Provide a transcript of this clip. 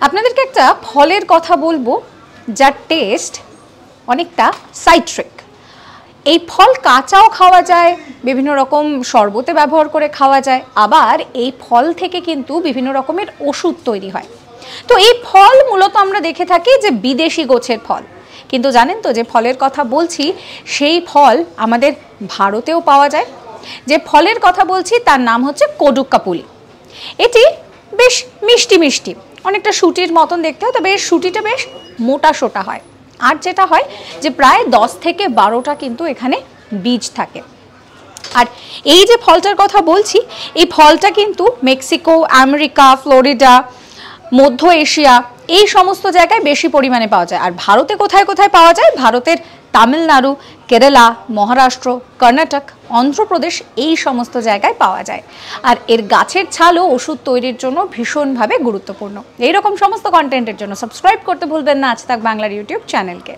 আপনাদেরকে একটা ফলের কথা বলবো যার টেস্ট অনেকটা সাইট্রিক। এই ফল কাঁচাও খাওয়া যায়, বিভিন্ন রকম শরবতে ব্যবহার করে খাওয়া যায়, আবার এই ফল থেকে কিন্তু বিভিন্ন রকমের ওষুধ তৈরি হয়। তো এই ফল মূলত আমরা দেখে থাকি যে বিদেশি গোছের ফল, কিন্তু জানেন তো যে ফলের কথা বলছি সেই ফল আমাদের ভারতেও পাওয়া যায়। যে ফলের কথা বলছি তার নাম হচ্ছে কোডুক্কাপুলি। এটি বেশ মিষ্টি মিষ্টি, অনেকটা শুটির মতন দেখতে হয়, তবে এর শুটিটা বেশ মোটা সোটা হয়। আর যেটা হয় যে প্রায় 10 থেকে 12টা কিন্তু এখানে বীজ থাকে। আর এই যে ফলটার কথা বলছি এই ফলটা কিন্তু মেক্সিকো, আমেরিকা, ফ্লোরিডা, মধ্য এশিয়া এই সমস্ত জায়গায় বেশি পরিমাণে পাওয়া যায়। আর ভারতে কোথায় কোথায় পাওয়া যায়? ভারতের তামিলনাড়ু, কেরালা, মহারাষ্ট্র, কর্ণাটক, অন্ধ্রপ্রদেশ এই সমস্ত জায়গায় পাওয়া যায়। আর এর গাছের ছালও ওষুধ তৈরির জন্য ভীষণভাবে গুরুত্বপূর্ণ। এইরকম সমস্ত কন্টেন্টের জন্য সাবস্ক্রাইব করতে ভুলবেন না আজ তাক বাংলার ইউটিউব চ্যানেলকে।